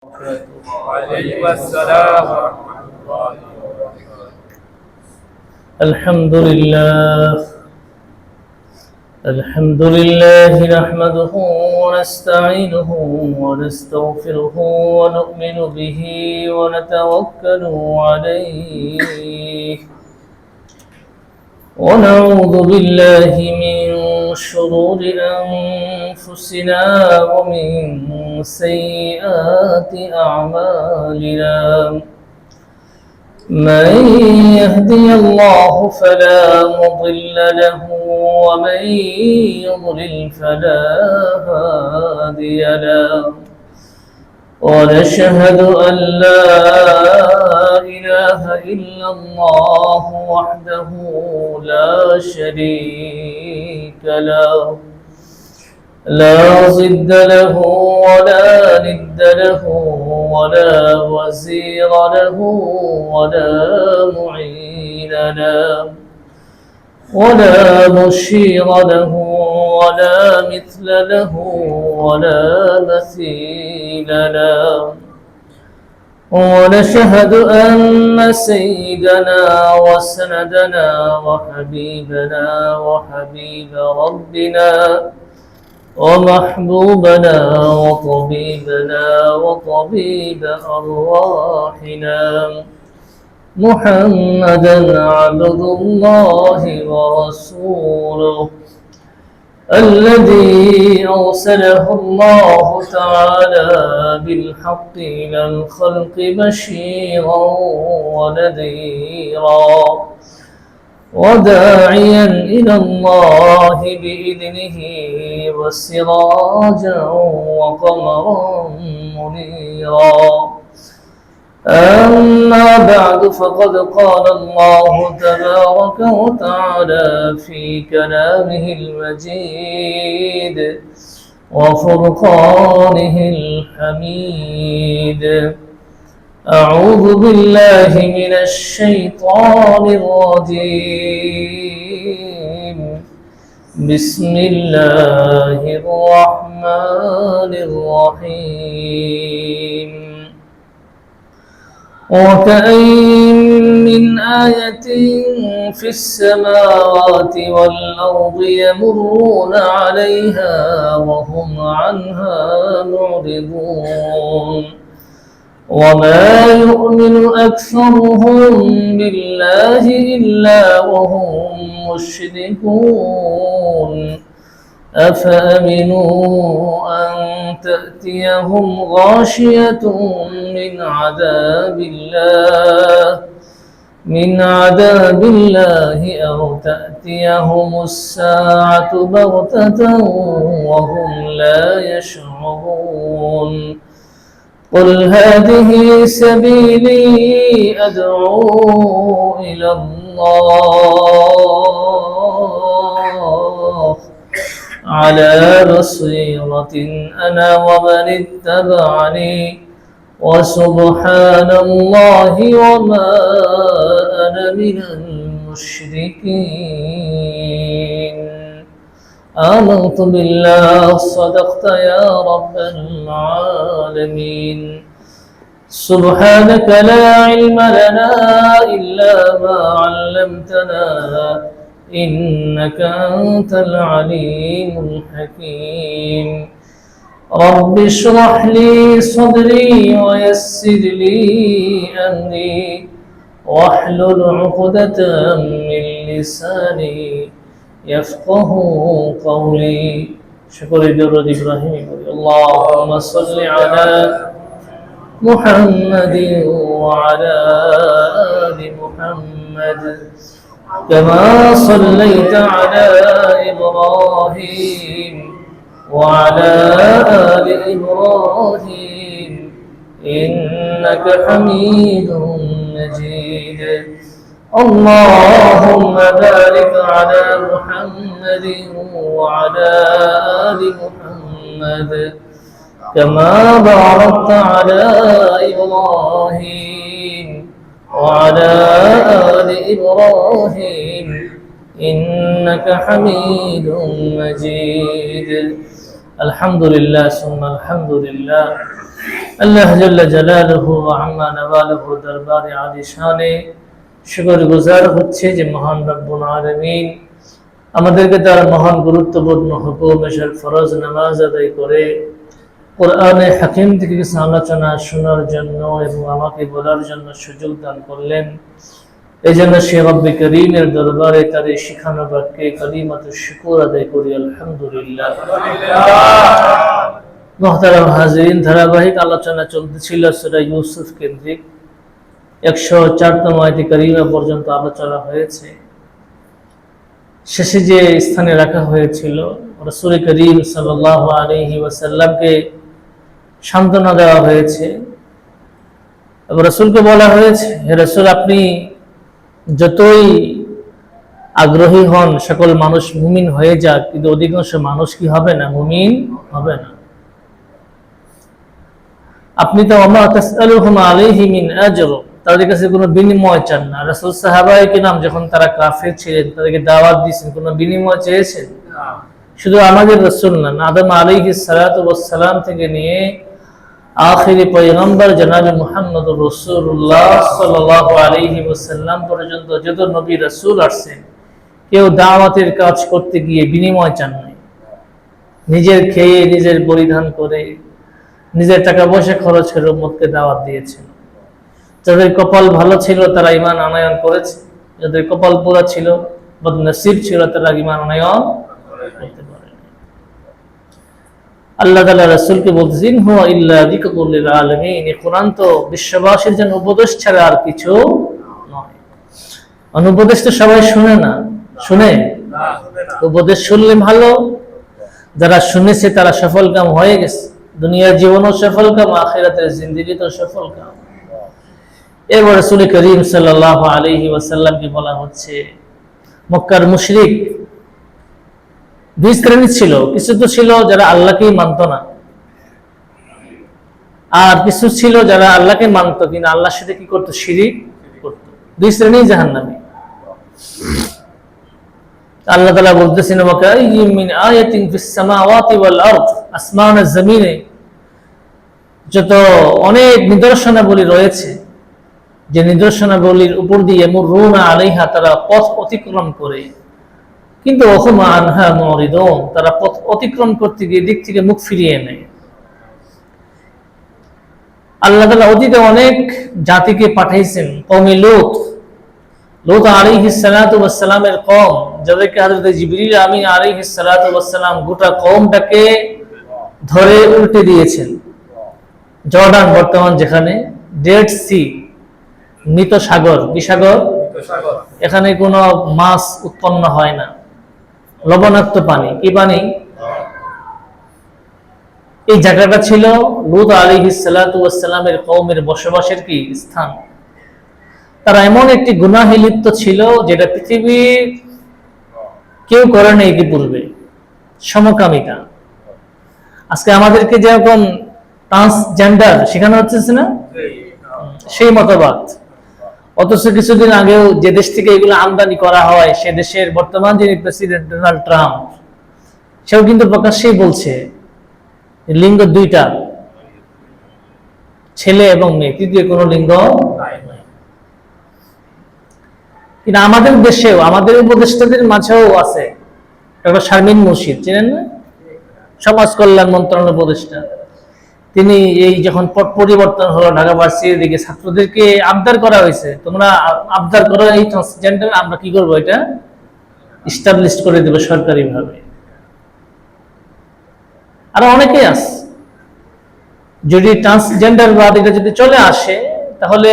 وعليكم السلام ورحمة الله وبركاته. الحمد لله نحمده ونستعينه ونستغفره ونؤمن به ونتوكل عليه ونعوذ بالله من شرور أنفسنا ومن سيئات أعمالنا. من يهدي الله فلا مضل له ومن يضلل فلا هادي له. ونشهد أن لا إله إلا الله وحده لا شريك له لا ضد له ولا ند له ولا وزير له ولا معين له ولا مشير له ولا مثل له ولا مثيل له. ونشهد أن سيدنا وسندنا وحبيبنا وحبيب ربنا ومحبوبنا وطبيبنا وطبيب أرواحنا محمدا عبد الله ورسوله الذي أرسله الله تعالى بالحق إلى الخلق بشيرا ونذيرا وداعيا إلى الله بإذنه وسراجا وقمرا منيرا. أما بعد فقد قال الله تبارك وتعالى في كلامه المجيد وفرقانه الحميد. أعوذ بالله من الشيطان الرجيم. بسم الله الرحمن الرحيم. وكأين من آية في السماوات والأرض يمرون عليها وهم عنها معرضون وما يؤمن أكثرهم بالله إلا وهم مشركون. أفأمنوا أن تأتيهم غاشية من عذاب الله أو تأتيهم الساعة بغتة وهم لا يشعرون. قل هذه سبيلي أدعو إلى الله على بصيرة أنا ومن اتبعني وسبحان الله وما أنا من المشركين. آمنت بالله صدقت يا رب العالمين. سبحانك لا علم لنا إلا ما علمتنا إنك أنت العليم الحكيم. رب اشرح لي صدري ويسر لي أمري واحلل عقدة من لساني يفقه قولي. شكر جرد إبراهيم. اللهم صل على محمد وعلى آل محمد كما صليت على إبراهيم وعلى آل إبراهيم إنك حميد مجيد. اللهم بارك على محمد وعلى آل محمد كما باركت على إبراهيم وعلى آل إبراهيم إنك حميد مجيد. আলহামদুলিল্লাহ সুম্মা আলহামদুলিল্লাহ। আল্লাহ জাল্লা জালালুহু ওয়া আম্মা নাওয়ালুহু দরবারে আলিশানে শুকরগুজার হচ্ছে যে মহান রব্বুল আলামিন আমাদেরকে তার মহান গুরুত্বপূর্ণ হুকুম এশার ফরজ নামাজ আদায় করে কোরআনে হাকিম থেকে কিছু আলোচনা শোনার জন্য এবং আমাকে বলার জন্য সুযোগ দান করলেন। এই জন্য সে রব্বে করিমের দরবারে তার এই শিখানো বাক্যে কালিমাতুশ শুকর আদায় করি আলহামদুলিল্লাহ। মুহতারাম হাজিরিন, ধারাবাহিক আলোচনা চলতেছিল সূরা ইউসুফ কেন্দ্রিক 104তম আয়াতে কারিমা পর্যন্ত আলোচনা হয়েছে। শেষে যে স্থানে রাখা হয়েছিল রাসূল করিম সাল্লাল্লাহু আলাইহি ওয়াসাল্লামকে সান্ত্বনা দেওয়া হয়েছে এবং রাসূলকে বলা হয়েছে, হে রাসূল, আপনি যতই আগ্রহী হন সকল মানুষ মুমিন হয়ে যাক, কিন্তু অধিকাংশ মানুষ কি হবে না? মুমিন হবে না। আপনি তো ওমা তাসআলুহুম আলাইহি মিন আজর, তাদের কাছে কোনো বিনিময় চান না। রাসূল সাহাবায়ে কিরাম যখন তারা কাফের ছিলেন তাদেরকে দাওয়াত দিয়েছেন, কোনো বিনিময় চেয়েছেন? শুধু আমাদের রাসূল না, আদম আলাইহিস সালাতু ওয়াস সালাম থেকে নিয়ে আখিরি পয়গম্বর জনাব মুহাম্মদুর রাসূলুল্লাহ সাল্লাল্লাহু আলাইহি ওয়াসাল্লাম পর্যন্ত যত নবী রাসূল আসছেন, কেউ দাওয়াতের কাজ করতে গিয়ে বিনিময় চান নাই। নিজের খেয়ে, নিজের পরিধান করে, নিজের টাকা পয়সা খরচ করে উম্মতকে দাওয়াত দিয়েছেন। যাদের কপাল ভালো ছিল তারা ঈমান আনয়ন করেছে, যাদের কপাল পোড়া ছিল, বদনসিব ছিল, তারা ঈমান আনয়ন করতে পারে। আল্লাহ তাআলা রাসূলকে বলতেছেন, হুয়া ইল্লা যিকরুল লিল আলামিন, এই কোরআন তো বিশ্ববাসীর জন্য উপদেশ ছাড়া আর কিছু নয়। অনুপদেশ তো সবাই শুনে না, শুনে? উপদেশ শুনলে ভালো, যারা শুনেছে তারা সফলকাম হয়ে গেছে, দুনিয়ার জীবনও সফলকাম, আখিরাতের জিন্দেগি তো সফলকাম। এরপর রাসূল করিম সাল্লাল্লাহু আলাইহি ওয়াসাল্লামকে বলা হচ্ছে, মক্কার মুশরিক দুই শ্রেণী ছিল। কিছু তো ছিল যারা আল্লাহকেই মানত না, আর কিছু ছিল যারা আল্লাহকে মানত কিন্তু আল্লাহর সাথে কি করতো? শিরিক করত। দুই শ্রেণী জাহান্নামী। আল্লাহ তাআলা বলতেছেন, ওয়া কাইয়্যিম মিন আয়াতিন ফিস সামাওয়াতি ওয়াল আরদ, আসমান ও জমিনে যত অনেক নিদর্শনাবলী রয়েছে, যে নিদর্শনাবলীর উপর দিয়ে মুরুনা আলাইহা, তারা পথ অতিক্রম করে, কিন্তু ওহুমা আনহা মুরিদুন, তারা পথ অতিক্রম করতে গিয়ে দিক থেকে মুখ ফিরিয়ে নেয়। আল্লাহ তাআলা অতীতে অনেক জাতিকে পাঠাইছেন। কওমে লূত আলাইহিস সালাতু ওয়াস সালামের কওম, যাদেরকে হযরত জিবরিল আমিন আলাইহিস সালাতু ওয়াস সালাম গোটা কওমটাকে ধরে উল্টে দিয়েছেন। জর্ডান বর্তমান যেখানে, ডেড সি, মৃত সাগর, কি সাগর? এখানে কোনো মাছ উৎপন্ন হয় না, লবণাক্ত পানি। কি পানি? এই জায়গাটা ছিল লূত আলাইহিস সালাতু ওয়াস সালামের কওমের বসবাসের কি স্থান। তারা এমন একটি গুনাহে লিপ্ত ছিল যেটা পৃথিবীর কেউ করে নাই কি পূর্বে, সমকামিতা। আজকে আমাদেরকে যেরকম ট্রান্সজেন্ডার শেখানো হচ্ছে না, সেই মতবাদ। অথচ কিছুদিন আগেও যে দেশ থেকে এগুলো আমদানি করা হয়, সে দেশের বর্তমান যিনি প্রেসিডেন্ট ডোনাল্ড ট্রাম্প, সেও কিন্তু প্রকাশ্যেই বলছে লিঙ্গ দুইটা, ছেলে এবং মেয়ে, তৃতীয় কোনো লিঙ্গ নাই। কিন্তু আমাদের দেশেও, আমাদের উপদেষ্টাদের মাঝেও আছে ডক্টর শারমিন মুর্শিদ, চেনেন না? সমাজ কল্যাণ মন্ত্রণালয়ের উপদেষ্টা। তিনি এই যখন পট পরিবর্তন হলো ঢাকা ভার্সিটির দিকে, ছাত্রদেরকে আবদার করা হয়েছে, তোমরা আবদার করো এই ট্রান্সজেন্ডার, আমরা কি করবো, এটা এস্টাবলিশ করে দেবো সরকারি ভাবে। আর অনেকেই আছে, যদি ট্রান্সজেন্ডার বাদ এটা যদি চলে আসে, তাহলে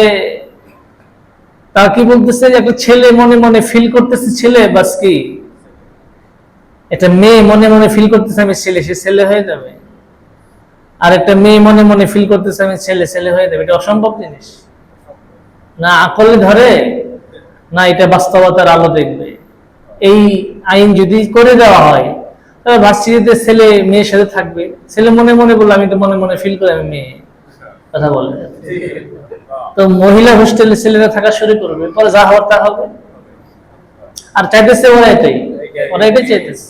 তারা কি বলতেছে, একটা ছেলে মনে মনে ফিল করতেছে ছেলে, বাস কি একটা মেয়ে মনে মনে ফিল করতেছে আমি ছেলে, সে ছেলে হয়ে যাবে। আর একটা মেয়ে মনে মনে ফিল করতেছে আমি ছেলে, ছেলে হয়ে যাবে। এটা অসম্ভব জিনিস, না আকলে ধরে, না এটা বাস্তবতার আলো দেখবে। এই আইন যদি করে দেওয়া হয়, তাহলে ভার্সিটিতে ছেলে মেয়ের সাথে থাকবে, ছেলে মনে মনে বললো আমি তো মনে মনে ফিল করে আমি মেয়ে, কথা বলে। তো মহিলা হোস্টেলে ছেলেরা থাকা শুরু করবে, পরে যা হওয়ার তা হবে। আর চাইতেছে ওরা এটাই চাইতেছে।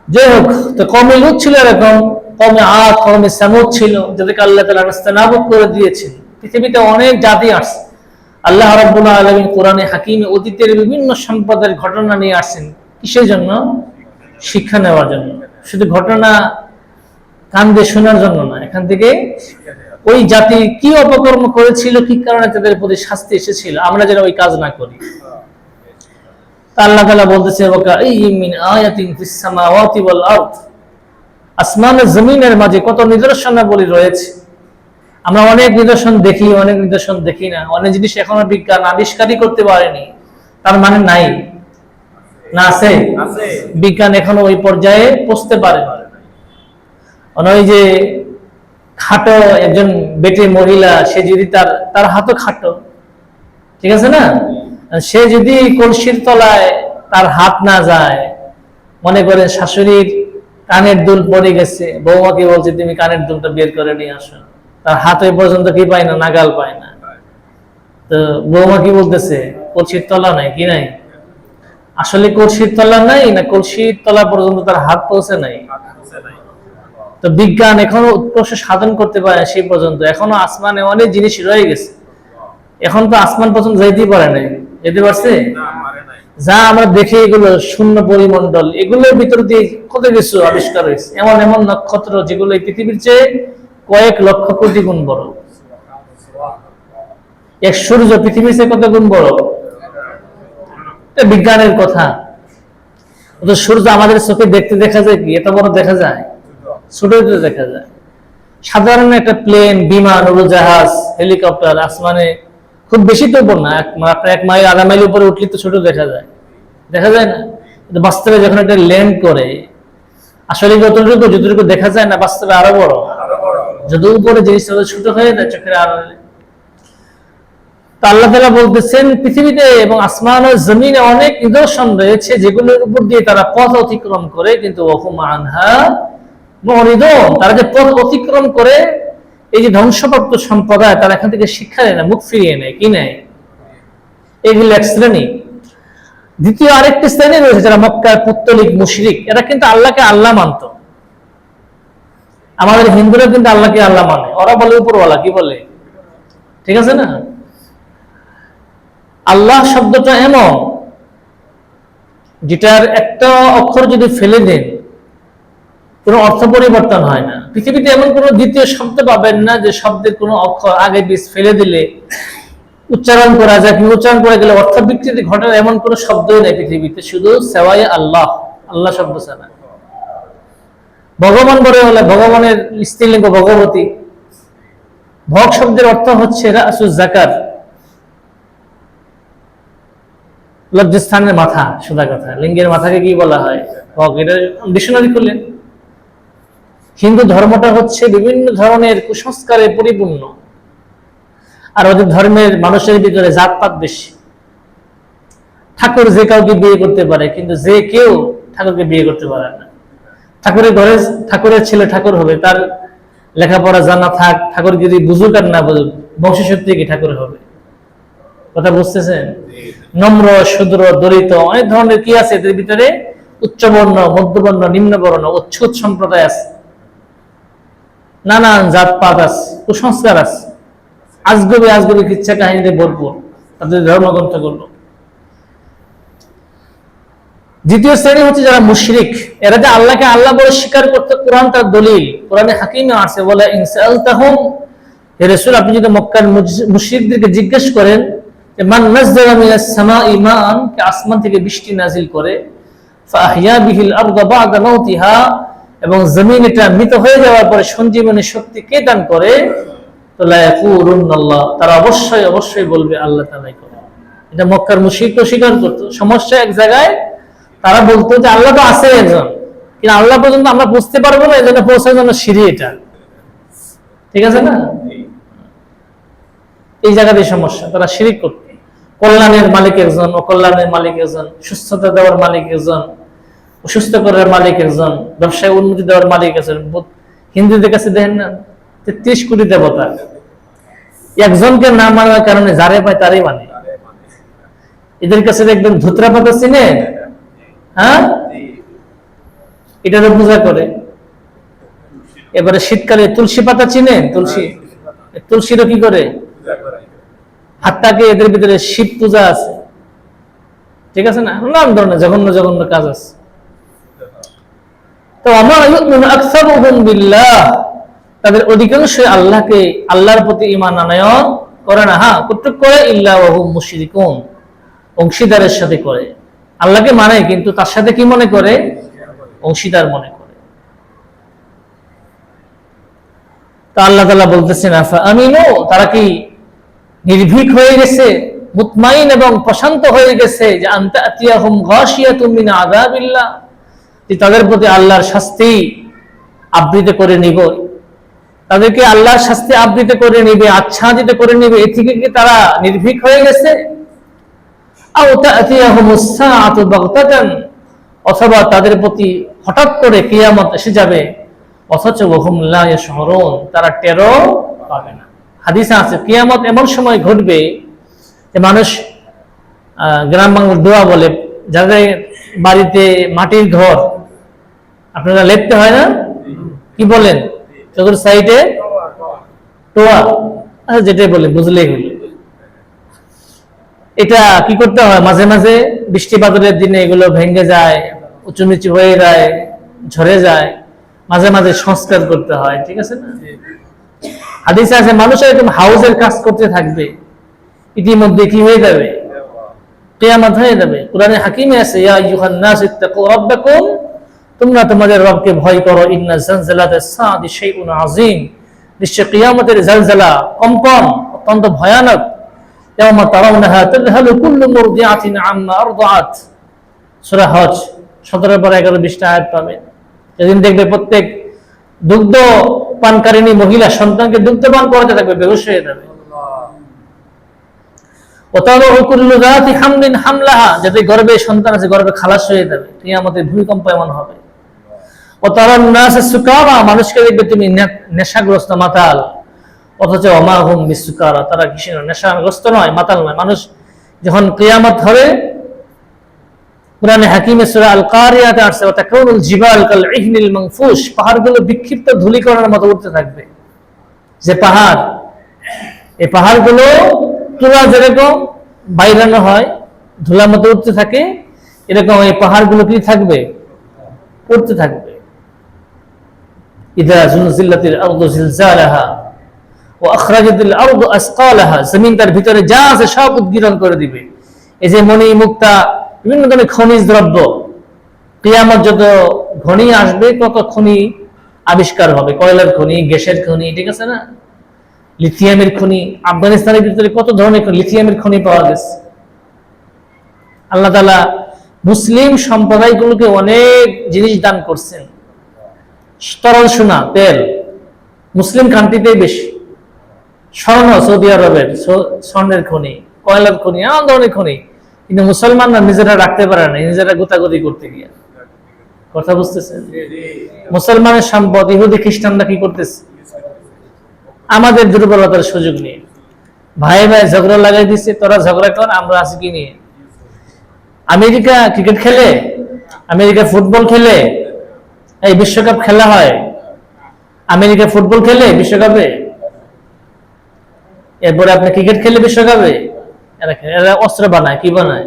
যাই হোক, তো কওমে লূত ছিল এরকম, কওমে আদ, কওমে সামুদ ছিল, যাদেরকে আল্লাহ তাআলা নাস্তানাবুদ করে দিয়েছেন। পৃথিবীতে অনেক জাতি আসছে। আল্লাহ রাব্বুল আলামিন কোরআনে হাকিমে অতীতের বিভিন্ন সম্প্রদায়ের ঘটনা নিয়ে আসছেন। কিসের জন্য? শিক্ষা নেওয়ার জন্য। শুধু ঘটনা কান দিয়ে শোনার জন্য না, এখান থেকে ওই জাতি কি অপকর্ম করেছিল, কি কারণে তাদের প্রতি শাস্তি এসেছিল, আমরা যেন ওই কাজ না করি। আল্লাহ তাআলা বলতেছে, ওয়াকাইয়্যিম মিন আয়াতিন ফিস সামাওয়াতি ওয়াল আরদ, আসমান ও জমিনের মাঝে কত নিদর্শনাবলী রয়েছে। আমরা অনেক নিদর্শন দেখি, অনেক নিদর্শন দেখি না। অনেক জিনিস এখনো বিজ্ঞান আবিষ্কারই করতে পারেনি, তার মানে নাই না, আছে। বিজ্ঞান এখনো ওই পর্যায়ে পৌঁছতে পারে না। ওই যে খাটো একজন বেটে মহিলা, সে যদি তার হাতও খাটো, ঠিক আছে না, সে যদি কলসির তলায় তার হাত না যায়, মনে করেন শাশুড়ির কানের দুল পড়ে গেছে, বৌমাকে বলছে তুমি কানের দুলটা বের করে নিয়ে আসো, তার হাত ওই পর্যন্ত কি পায় না, নাগাল পায় না। তো বৌমা কি বলতেছে, কলসির তলা নাই, কি নাই? আসলে কলসির তলা নাই না, কলসির তলা পর্যন্ত তার হাত পৌঁছে নাই। তো বিজ্ঞান এখনো উৎকর্ষ সাধন করতে পারে সেই পর্যন্ত। এখনো আসমানে অনেক জিনিস রয়ে গেছে, এখন তো আসমান পর্যন্ত যাইতেই পারে নাই। যেতে পারছে? যা আমরা দেখি এগুলো শূন্য পরিমণ্ডল, এগুলোর ভিতর দিয়ে কত কিছু আবিষ্কার হয়েছে। এমন এমন নক্ষত্র যেগুলো এই পৃথিবীর চেয়ে কয়েক লক্ষ কোটি গুণ বড়। এক সূর্য পৃথিবীর চেয়ে কত গুণ বড়, বিজ্ঞানের কথা। সূর্য আমাদের চোখে দেখতে দেখা যায় কি, এত বড় দেখা যায়? ছোট দেখা যায়। সাধারণ একটা প্লেন, বিমান, উড়োজাহাজ, হেলিকপ্টার আসমানে খুব বেশি তো উপর না, 1 মাইল 1.5 মাইল উপরে উঠলে তো ছোট দেখা যায়, দেখা যায় না? কিন্তু বাস্তবে যখন এটা ল্যান্ড করে, আসলে যতটুকু দেখা যায় না, বাস্তবে আরো বড়। যত উপরে জিনিসটা ছোট হয়ে যায় চোখের আড়ালে। তা আল্লাহ তাআলা বলতেছেন, পৃথিবীতে এবং আসমান ও জমিনে অনেক নিদর্শন রয়েছে যেগুলোর উপর দিয়ে তারা পথ অতিক্রম করে, কিন্তু ওহুম আনহা মুরিদুন, তারা যে পথ অতিক্রম করে, এই যে ধ্বংসপ্রাপ্ত সম্প্রদায়, তারা এখান থেকে শিক্ষা নেয় না, মুখ ফিরিয়ে নেয়। কি নেয়? এগুলো এক শ্রেণী। দ্বিতীয় আরেকটি শ্রেণী রয়েছে যারা মক্কার পুত্তলিক মুশরিক, এরা কিন্তু আল্লাহকে আল্লাহ মানত। আমাদের হিন্দুরা কিন্তু আল্লাহকে আল্লাহ মানে, ওরা বলে উপরওয়ালা, কি বলে? ঠিক আছে না? আল্লাহ শব্দটা এমন, যেটার একটা অক্ষর যদি ফেলে দেন কোনো অর্থ পরিবর্তন হয় না। পৃথিবীতে এমন কোনো দ্বিতীয় শব্দ পাবেন না যে শব্দের কোনো অক্ষর আগে পিছ ফেলে দিলে উচ্চারণ করা যায়, কি উচ্চারণ করে গেলে অর্থ বিকৃতি ঘটে, এমন কোনো শব্দই নেই পৃথিবীতে, শুধু সেওয়ায়ে আল্লাহ, আল্লাহ শব্দ ছাড়া। ভগবান বলে হলে ভগবানের স্ত্রীলিঙ্গ ভগবতী। ভগ শব্দের অর্থ হচ্ছে রাসুজ জাকার, লজ্জাস্থানের মাথা। সোজা কথা, লিঙ্গের মাথাকে কি বলা হয়? ভগ। এটা ডিকশনারি করলেন। হিন্দু ধর্মটা হচ্ছে বিভিন্ন ধরনের কুসংস্কারে পরিপূর্ণ, আর ওদের ধর্মের মানুষের ভিতরে জাতপাত বেশি। ঠাকুর যে কাউকে বিয়ে করতে পারে, কিন্তু যে কেউ ঠাকুরকে বিয়ে করতে পারে না। ঠাকুরের ঘরে ঠাকুরের ছেলে ঠাকুর হবে, তার লেখাপড়া জানা থাক, ঠাকুর যদি বুঝুক আর না বুঝুক, বংশসূত্রে কি ঠাকুর হবে? কথা বুঝতেছেন? নম্র, শূদ্র, দরিদ্র, অনেক ধরনের কি আছে এদের ভিতরে, উচ্চবর্ণ, মধ্যবর্ণ, নিম্নবর্ণ, উচ্ছুত সম্প্রদায় আছে, নানান জাতপাত আছে, কুসংস্কার আছে, আজগবি আজগবি কিচ্ছা কাহিনীতে ভরপুর তাদের ধর্মগ্রন্থ করলো। দ্বিতীয় শ্রেণী হচ্ছে যারা মুশরিক, এরা যে আল্লাহকে আল্লাহ বলে স্বীকার করতে, কোরআন তার দলিল, কোরআনে হাকিমে আছে, বলে ইনসালতাহুম, হে রাসূল আপনি যদি মক্কার মুশরিকদেরকে জিজ্ঞেস করেন যে মান নাযালা মিনাস সামাই মান, কে আসমান থেকে বৃষ্টি নাজিল করে, ফাআহইয়া বিহিল আরদা বা'দা মাউতিহা, এবং জমিন এটা মৃত হয়ে যাওয়ার পরে সঞ্জীবনী শক্তি কে দান করে, তো লা ইয়াকুলুনাল্লাহ, তারা অবশ্যই অবশ্যই বলবে আল্লাহ তাআলাই করে। এটা মক্কার মুশরিকরা স্বীকার করতো। সমস্যা এক জায়গায়, তারা বলতো যে আল্লাহ তো আছে একজন, কিন্তু আল্লাহ পর্যন্ত আমরা বুঝতে পারবো না, এজন্য পৌঁছার জন্য সিঁড়ি এটা, ঠিক আছে না? এই জায়গাতেই সমস্যা। তারা শিরিক করত। কল্যাণের মালিক একজন, অকল্যাণের মালিক একজন, সুস্থতা দেওয়ার মালিক একজন, অসুস্থ করার মালিক একজন, ব্যবসায় উন্নতি দেওয়ার মালিক একজন। হিন্দুদের কাছে দেখেন না 33 কোটি দেবতা, একজনকে না মানার কারণে যারে পায় তারই মানে। এদের কাছে দেখবেন ধুতরা পাতা চিনে, হ্যাঁ, এটারও পূজা করে। এবারে শীতকালে তুলসী পাতা চিনেন? তুলসীরও কি করে? হাতটাকে এদের ভিতরে শিব পূজা আছে, ঠিক আছে না? নানান ধরনের জঘন্য জঘন্য কাজ আছে। তো তাদের অধিকাংশ আল্লাহর প্রতি ঈমান আনয়ন করে না। হ্যাঁ, কতটুকু করে? ইল্লা ওয়া হুম মুশরিকুন, অংশীদারের সাথে করে। আল্লাহকে মানে কিন্তু তার সাথে কি মনে করে? অংশীদার মনে করে। তো আল্লাহ তাআলা বলতেছেন আফা আমিনু, তারা কি নির্ভীক হয়ে গেছে, মুতমাইন এবং প্রশান্ত হয়ে গেছে যে আনতা আতিয়াহুম গাশিয়াতুম মিন আযাবিল্লাহ, যে তাদের প্রতি আল্লাহর শাস্তি আবৃত করে নিব, তাদেরকে আল্লাহর শাস্তি আবৃত করে নিবে, আচ্ছাদিত করে নিবে, এ থেকে কি তারা নির্ভীক হয়ে গেছে? আও তাতিয়াহুমুস সাআতু বাগতাতান, অথবা তাদের প্রতি হঠাৎ করে কিয়ামত এসে যাবে, অথচ ওয়াহুম লা ইয়াশউরুন, তারা টেরও পাবে না। হাদিসে আছে কিয়ামত এমন সময় ঘটবে যে মানুষ, গ্রাম বাংলার দোয়া বলে, যাদের বাড়িতে মাটির ঘর, আপনারা লিখতে হয় না, কি বলেন? চোখের সাইডে টোয়া, যেটাই বলে বুঝলেই হলো। এটা কি করতে হয়? মাঝে মাঝে বৃষ্টি বাদলের দিনে এগুলো ভেঙে যায়, উঁচু নিচু হয়ে যায়, ঝরে যায়, মাঝে মাঝে সংস্কার করতে হয়, ঠিক আছে না? হাদিসে আছে মানুষ এরকম হাউসের কাজ করতে থাকবে, ইতিমধ্যে কি হয়ে যাবে? কিয়ামত হয়ে যাবে। কোরআনে হাকিমে আছে ইয়া আইয়ুহান নাস ইত্তাকু রাব্বাকুম, তোমরা তোমাদের রবকে ভয় করো, ইন্না জালজালাতাস সাআতি শাইউন আযীম, নিশ্চয় কিয়ামতের জালজালা, কম্পন অত্যন্ত ভয়ানক। ইয়াওমা তারাউনাহা তাযহালু কুল্লু মুরদিআতিন আম্মা আরদাআত, সূরা হজ 17-11-20 আয়াত পাবেন। যেদিন দেখবে প্রত্যেক দুগ্ধ পানকারিনী মহিলা সন্তানকে দুগ্ধ পান করাতে থাকবে, বেহুশ হয়ে যাবে। ওয়াতারু কুল্লু যাতি হামলিন হামলাহা, যাদের গর্ভে সন্তান আছে গর্ভে খালাস হয়ে যাবে। কিয়ামতের ভূমিকম্প এমন হবে। ওয়াতারান নাস সুকারা, মানুষকে দেখবে তুমি নেশাগ্রস্ত, মাতাল, অথচ ওমা হুম বিসুকারা, তারা কিসের নেশাগ্রস্ত নয়, মাতাল নয়। মানুষ যখন কিয়ামত হবে, কুরআনে হাকিমে সূরা আল কারিয়াতে আছে ওয়াতাকুনুল জিবাল কাল ইহনিল মানফুশ, পাহাড়গুলো বিক্ষিপ্ত ধূলিকণার মতো উঠতে থাকবে। যে পাহাড়, এই পাহাড়গুলো তুলা যেরকম বাইরানো হয়, ধুলার মতো উঠতে থাকে, এরকম এই পাহাড়গুলো কি থাকবে? উঠতে থাকবে। ইদা জুলজিলাতিল আরদু জিলজালাহা ওয়া আখরাজাতিল আরদু আসকালাহা, জমিন তার ভিতরে যা আছে সব উদ্গীরণ করে দিবে। এই যে মণি মুক্তা, বিভিন্ন ধরনের খনিজ দ্রব্য, কিয়ামত যত খনি আসবে তত খনি আবিষ্কার হবে, কয়লার খনি, গ্যাসের খনি, ঠিক আছে না? লিথিয়ামের খনি, আফগানিস্তানের ভিতরে কত ধরনের লিথিয়ামের খনি পাওয়া গেছে। আল্লাহ তাআলা মুসলিম সম্প্রদায়গুলোকে অনেক জিনিস দান করছেন। তরল সোনা, তেল মুসলিম কান্ট্রিতেই বেশি, স্বর্ণ সৌদি আরবের স্বর্ণের খনি, কয়লার খনি, এমন ধরনের খনি, কিন্তু মুসলমানরা নিজেরা রাখতে পারে না, নিজেরা গোতাগতি করতে গিয়ে। কথা বুঝতেছেন? মুসলমানের সম্পদ ইহুদি খ্রিস্টানরা কি করতেছে? আমাদের দুর্বলতার সুযোগ নিয়ে ভাই ভাই ঝগড়া লাগাই দিচ্ছে, তোরা ঝগড়া কর, আমরা আছি কি নিয়ে? আমেরিকা ক্রিকেট খেলে, আমেরিকা ফুটবল খেলে, এই বিশ্বকাপ খেলা হয়, আমেরিকা ফুটবল খেলে বিশ্বকাপে, এরপরে আপনি ক্রিকেট খেলে বিশ্বকাপে, এরা অস্ত্র বানায়, কি বানায়?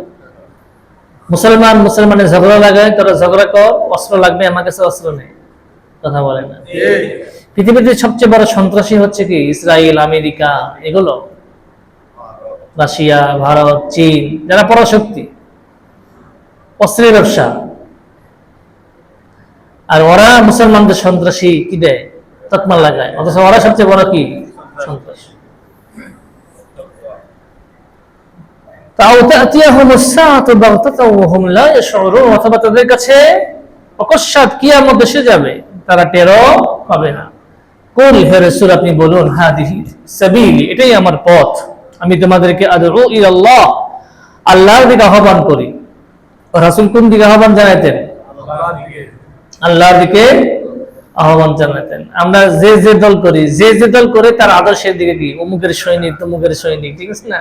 মুসলমানের ঝগড়া লাগায়, তোরা ঝগড়া কর, অস্ত্র লাগবে, আমার কাছে অস্ত্র নেই, কথা বলে না। পৃথিবীতে সবচেয়ে বড় সন্ত্রাসী হচ্ছে কি? ইসরায়েল, আমেরিকা, এগুলো, রাশিয়া, ভারত, চীন, যারা পরাশক্তি, অস্ত্রের ব্যবসা। আর ওরা মুসলমানদের সন্ত্রাসী কি দেয়? তকমা লাগায়, অথচ ওরা সবচেয়ে বড় কি? সন্ত্রাসী। অথবা তাদের কাছে অকস্মাৎ কিয়ামত এসে যাবে, তারা টেরও পাবে না। কুল, হে রাসূল আপনি বলুন, হাদিহি সাবিলি, এটাই আমার পথ, আমি তোমাদেরকে আদউ ইলাল্লাহ, আল্লাহর দিকে আহ্বান করি। রাসূল কোন দিকে আহ্বান জানাতেন? আল্লাহর দিকে আহ্বান জানাতেন। আমরা যে যে দল করি, যে যে দল করে তার আদর্শের দিকে কি? অমুকের সৈনিক, তমুকের সৈনিক, ঠিক আছে না?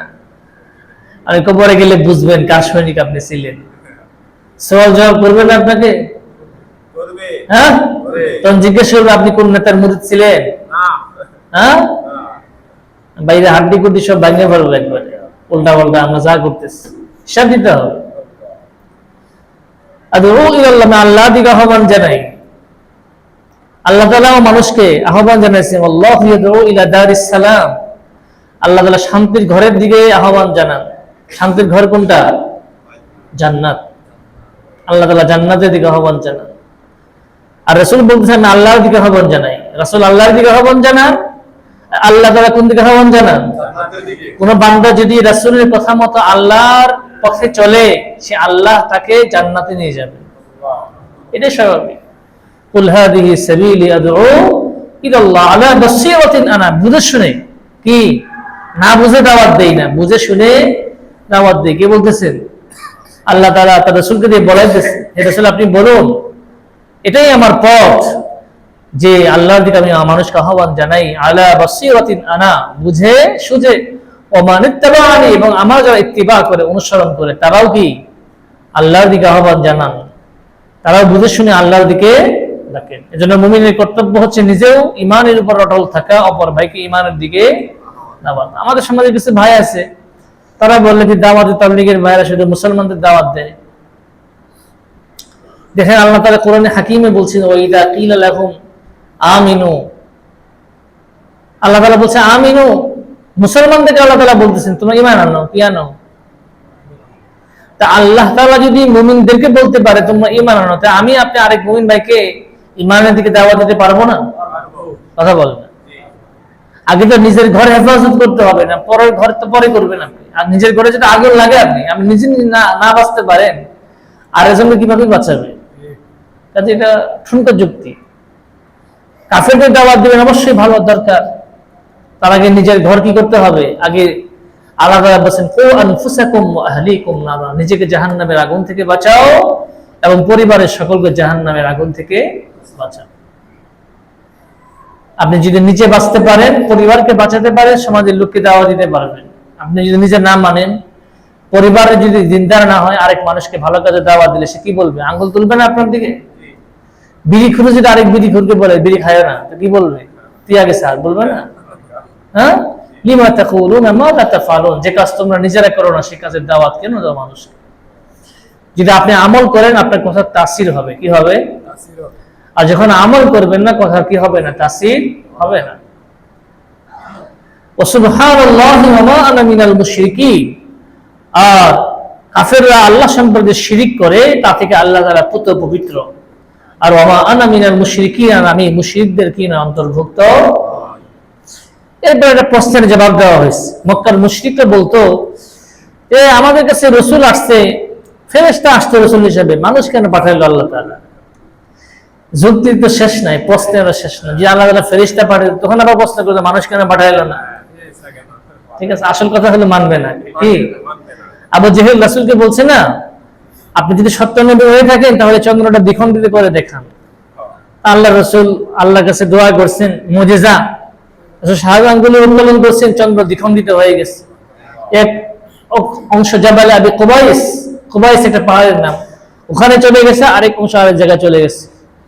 আমি কবরে গেলে বুঝবেন কার সৈনিক আপনি ছিলেন। সওয়াল জবাব করবেন আপনাকে, হ্যাঁ, তখন জিজ্ঞেস করবে আপনি কোন নেতার মুরিদ ছিলেন? হ্যাঁ, বাইরে হাড্ডি কুড্ডি সব ভাঙে ফেলবো একবারে, উল্টা পাল্টা আমরা যা করতেছি হিসাব দিতে হবে। আল্লাহ দিকে আহ্বান জানাই, আল্লাহ তাআলা মানুষকে আহ্বান জানাইছেন আল্লাহু ইয়াদউ ইলা দারিস সালাম, আল্লাহ তাআলা শান্তির ঘরের দিকে আহ্বান জানান। শান্তির ঘর কোনটা? জান্নাত। আল্লাহ তাআলা জান্নাতের দিকে আহ্বান জানান। আর রাসূল বলতেছেন আল্লাহর দিকে আহ্বান জানাই, রাসূল আল্লাহর দিকে আহ্বান জানান, আল্লাহ তাআলা কোন দিকে আহ্বান জানান? কোন বান্দা যদি রাসূলের কথা মতো আল্লাহর পথে চলে, সে আল্লাহ তাকে জান্নাতে নিয়ে যাবে, এটা স্বাভাবিক। কুল হাদিহি সাবিলি আদউ ইলাল্লাহ আলা বাসীরাতিন, আনা বুঝে শুনে, কি না বুঝে দাওয়াত দেই না, বুঝে শুনে দাওয়াত দেই। কে বলতেছেন? আল্লাহ তাআলা তার রাসূলকে দিয়ে বলাইতেছেন, হে রাসূল আপনি বলুন এটাই আমার পথ, যে আল্লাহর দিকে আমি মানুষকে আহ্বান জানাই, আলা বাসীরাতিন আনা, বুঝে সুঝে, ওয়া মান ইত্তাবাআনি, এবং আমার যারা ইত্তিবা করে অনুসরণ করে তারাও কি আল্লাহর দিকে আহ্বান জানান, তারাও বুঝে শুনে আল্লাহর দিকে ডাকেন। এজন্য মুমিনের কর্তব্য হচ্ছে নিজেও ঈমানের উপর অটল থাকা, অপর ভাইকে ঈমানের দিকে দাওয়াত। আমাদের সমাজে কিছু ভাই আছে, তারা বললে যে দাওয়াতে তাবলীগের ভাইরা শুধু মুসলমানদের দাওয়াত দেয়। দেখেন আল্লাহ তাআলা কোরআনে হাকিমে বলছেন ওয়া ইযা কিলা লাহুম আমিনু, আল্লাহ তাআলা বলছে আমিনু, মুসলমানদেরকে আল্লাহ তাআলা বলতেছেন তোমরা ঈমান আনো, কি আনো? তা আল্লাহ তাআলা যদি মুমিনদেরকে বলতে পারে তোমরা ঈমান আনো, তা আমি আপনি আরেক মুমিন ভাইকে ঈমানের দিকে দাওয়াত দিতে পারবো না? কথা বলেন না। আগে তো নিজের ঘর হেফাজত করতে হবে, না পরের ঘর তো পরে করবেন আপনি। আর নিজের ঘরে যদি আগুন লাগে আপনি নিজে না বাঁচতে পারেন, আর এজন্য কিভাবে বাঁচাবে? কাজে এটা ঠুনকো যুক্তি। কাফেরদের দাওয়াত দিবেন অবশ্যই ভালো দরকার, তার আগে নিজের ঘর কি করতে হবে? আগে আলাদা বলেন কু আনফুসাকুম ওয়া আহলিকুম নারা, নিজেকে জাহান্নামের আগুন থেকে বাঁচাও এবং পরিবারের সকলকে জাহান্নামের আগুন থেকে বাঁচাও। আপনি যদি নিজে বাঁচতে পারেন, পরিবারকে বাঁচাতে পারেন, সমাজের লোককে দাওয়াত দিতে পারবেন। আপনি যদি নিজে না মানেন, পরিবারে যদি দিনদার না হয়, আরেক মানুষকে ভালো কাজে দাওয়াত দিলে সে কি বলবে? আঙ্গুল তুলবে না আপনার দিকে? বিড়ি খুঁড়ে যদি আরেক বিড়ি খুঁড়কে বলে বিড়ি খায় না, তো কি বলবে? তুই আগে স্যার বলবে না? হ্যাঁ, লিমা তাকুলুনা মা লা তাফআলুন, যে কাজ তোমরা নিজেরা করো না সে কাজের দাওয়াত কেন দাও মানুষকে? যদি আপনি আমল করেন আপনার কথা তাসির হবে, কি হবে? আর যখন আমল করবেন না, কথা কি হবে না? তাসির হবে না। ওয়া সুবহানাল্লাহি ওয়া মা আনা মিনাল মুশরিকিন, আর কাফেররা আল্লাহ সম্পর্কে শিরিক করে, তা থেকে আল্লাহ তাআলা পুত পবিত্র। আর ওয়া মা আনা মিনাল মুশরিকিন, আমি মুশরিকদের কি না অন্তর্ভুক্ত। এরপর একটা প্রশ্নের জবাব দেওয়া হয়েছে। মক্কার মুশরিকরা বলতো যে আমাদের কাছে রাসূল আসছে, ফেরেশতা আসছে রাসূল হিসেবে, মানুষ কেন পাঠাইলো আল্লাহ তাআলা? যুক্তির তো শেষ নাই, প্রশ্নেরও শেষ নাই। যে আল্লাহ তাআলা ফেরেশতা পাঠায়, তখন আবার প্রশ্ন করতে মানুষ কেন পাঠাইলো না? ঠিক আছে, আসল কথা হলো মানবে না। কি আবু জেহেল রাসূলকে বলছে না, আপনি যদি সত্য নবী হয়ে থাকেন তাহলে চন্দ্রটা দ্বিখণ্ডিত করে দেখান। আল্লাহ রাসূল আল্লাহর কাছে দোয়া করছেন, মুজিজা শাহাদাত আঙ্গুলে উন্মোচন করছেন, চন্দ্র দ্বিখণ্ডিত হয়ে গেছে। এক অংশ জাবালে আবি কুবাইস, কুবাইস একটা পাহাড়ের নাম, ওখানে চলে গেছে, আরেক অংশ আরেক জায়গায় চলে গেছে।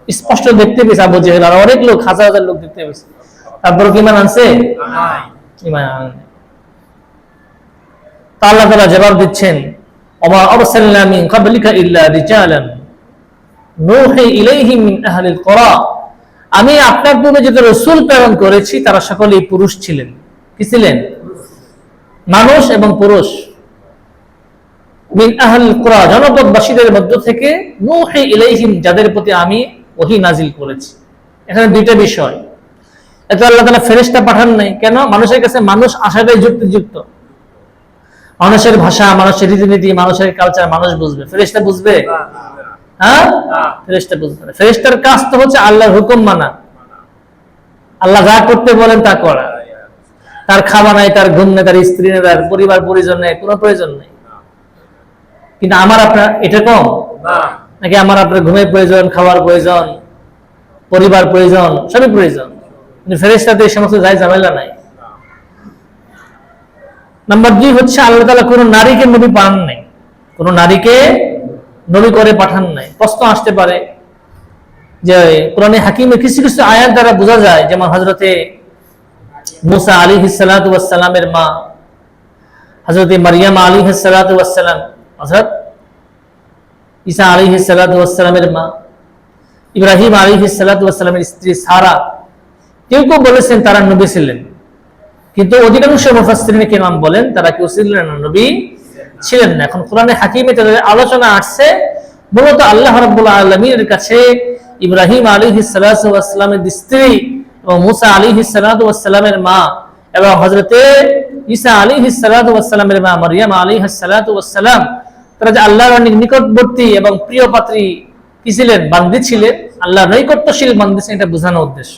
স্পষ্ট দেখতে পেয়েছে আবু জেহেল, আর অনেক লোক, হাজার হাজার লোক দেখতে পেয়েছে। তারপর কি ঈমান আনছে? ঈমান আনেনি। তা আল্লাহ তাআলা জবাব দিচ্ছেন, ওমা আরসালনা মিন ক্বাবলিকা ইল্লা রিজালান নূহি ইলাইহিম মিন আহলিল কুরা, আমি আপনার পূর্বে যত রাসূল প্রেরণ করেছি তারা সকলেই পুরুষ ছিলেন। কি ছিলেন? মানুষ এবং পুরুষ। মিন আহলিল কুরা, জনপদবাসীদের মধ্য থেকে, নূহি ইলাইহিম, যাদের প্রতি আমি ওহী নাজিল করেছি। এখানে দুইটা বিষয়। এত আল্লাহ তাআলা ফেরেশতা পাঠান নাই কেন? মানুষের কাছে মানুষ আসাটাই যুক্তিযুক্ত। মানুষের ভাষা, মানুষের রীতিনীতি, মানুষের কালচার মানুষ বুঝবে, ফেরেশতা বুঝবে? হ্যাঁ, ফেরেশতা বুঝবে না। ফেরেশতার কাজ তো হচ্ছে আল্লাহর হুকুম মানা, আল্লাহ যা করতে বলেন তা করা। তার খাওয়া নাই, তার ঘুম নেই, তার স্ত্রী নেই, তার পরিবার পরিজন নেই, কোনো প্রয়োজন নেই। কিন্তু আমার আপনার এটা কম নাকি? আমার আপনার ঘুমের প্রয়োজন, খাওয়ার প্রয়োজন, পরিবার প্রয়োজন, সবই প্রয়োজন। কিন্তু ফেরেশতাদের এই সমস্ত যাই ঝামেলা নাই। নাম্বার 2 হচ্ছে আল্লাহ তাআলা কোন নারীকে নবী পাঠান নাই, কোন নারীকে নবী করে পাঠান নাই। প্রশ্ন আসতে পারে যে কোরআনে হাকিমের কিছু কিছু আয়াত দ্বারা বোঝা যায়, যেমন হযরতে মুসা আলাইহিস সালাতু ওয়াস সালামের মা, হযরতে মারইয়াম আলাইহিস সালাতু ওয়াস সালাম, হযরত ঈসা আলাইহিস সালাতু ওয়াস সালামের মা, ইব্রাহিম আলাইহিস সালাতু ওয়াস সালামের স্ত্রী সারা, কেউ কেউ বলেছেন তারা নবী ছিলেন, কিন্তু অধিকাংশ মুফাসসিরিন কিরাম বলেন তারা কেউ ছিলেন না, নবী ছিলেন না। এখন কোরআনে হাকিমে তাদের আলোচনা আসছে মূলত আল্লাহ রাব্বুল আলামিনের কাছে ইব্রাহিম আলাইহিস সালাতু ওয়াস সালামের স্ত্রী এবং মুসা আলাইহিস সালাতু ওয়াস সালামের মা এবং হযরতে ঈসা আলাইহিস সালাতু ওয়াস সালামের মা মারইয়াম আলাইহিস সালাতু ওয়াস সালাম, তারা যে আল্লাহর অনেক নিকটবর্তী এবং প্রিয় পাত্রী কি ছিলেন, বান্দী ছিলেন, আল্লাহর নৈকট্যশীল বান্দী ছিলেন, এটা বোঝানোর উদ্দেশ্য।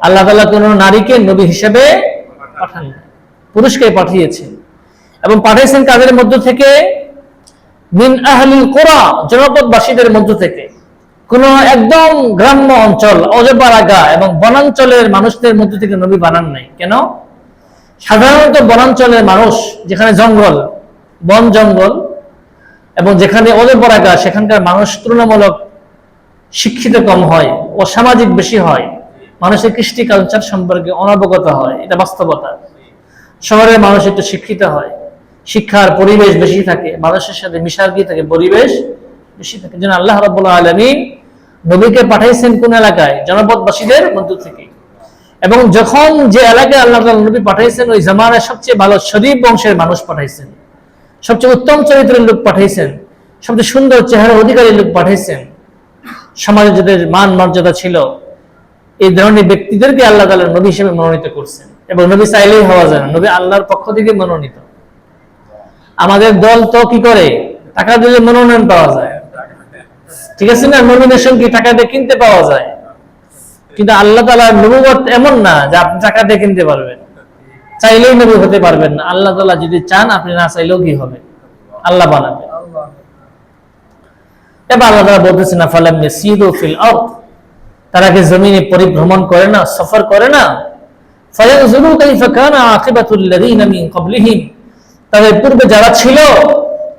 আল্লাহ তাআলা কোন নারীকে নবী হিসেবে পাঠান না, পুরুষকে পাঠিয়েছেন এবং পাঠিয়েছেন কাদের মধ্য থেকে, মিন আহলিল কুরা, জনপদবাসীদের মধ্য থেকে। কোন একদম গ্রাম্য অঞ্চল, অজপাড়াগা এবং বনাঞ্চলের মানুষদের মধ্য থেকে নবী বানান নাই। কেন? সাধারণত বনাঞ্চলের মানুষ, যেখানে জঙ্গল, বন জঙ্গল এবং যেখানে অজপাড়াগা, সেখানকার মানুষ তুলনামূলক শিক্ষিত কম হয়, অসামাজিক বেশি হয়, মানুষের কৃষ্টি কালচার সম্পর্কে অনবগত হয়, এটা বাস্তবতা। শহরের মানুষ একটু শিক্ষিত হয়, শিক্ষার পরিবেশ বেশি থাকে, মানুষের সাথে মিশার থাকে, পরিবেশ বেশি থাকে। যেন আল্লাহ রাব্বুল আলামিন নবীকে পাঠাইছেন কোন এলাকায়, জনপদবাসীদের মধ্য থেকে। এবং যখন যে এলাকায় আল্লাহ তাআলা নবী পাঠাইছেন, ওই জামানায় সবচেয়ে ভালো শরীফ বংশের মানুষ পাঠাইছেন, সবচেয়ে উত্তম চরিত্রের লোক পাঠাইছেন, সবচেয়ে সুন্দর চেহারা অধিকারী লোক পাঠাইছেন। সমাজে যাদের মান মর্যাদা ছিল, এই ধরনের ব্যক্তিদেরকে আল্লাহ তাআলা নবী হিসেবে মনোনীত করছেন। এবং নবী চাইলেই হওয়া যায় না, নবী আল্লাহর পক্ষ থেকে মনোনীত। আমাদের দল তো কি করে, টাকা দিলে মনোনয়ন পাওয়া যায়, ঠিক আছে না? নমিনেশন কি টাকা দিয়ে কিনতে পাওয়া যায়? কিন্তু আল্লাহ তাআলার নবুয়ত এমন না যে আপনি টাকা দিয়ে কিনতে পারবেন, চাইলেই নবী হতে পারবেন না। আল্লাহ তাআলা যদি চান, আপনি না চাইলেও কি হবে, আল্লাহ বানাবে। এবার আল্লাহ তাআলা বলতেছেন, ফালাম ইয়াসিরু ফিল আরদ, তারা কি জমিনে পরিভ্রমণ করে না, সফর করে না? ফায়ানজুরু কাইফা কানা আকিবাতুল লাযিনা মিন ক্বাবলিহিম, তাদের পূর্বে যারা ছিল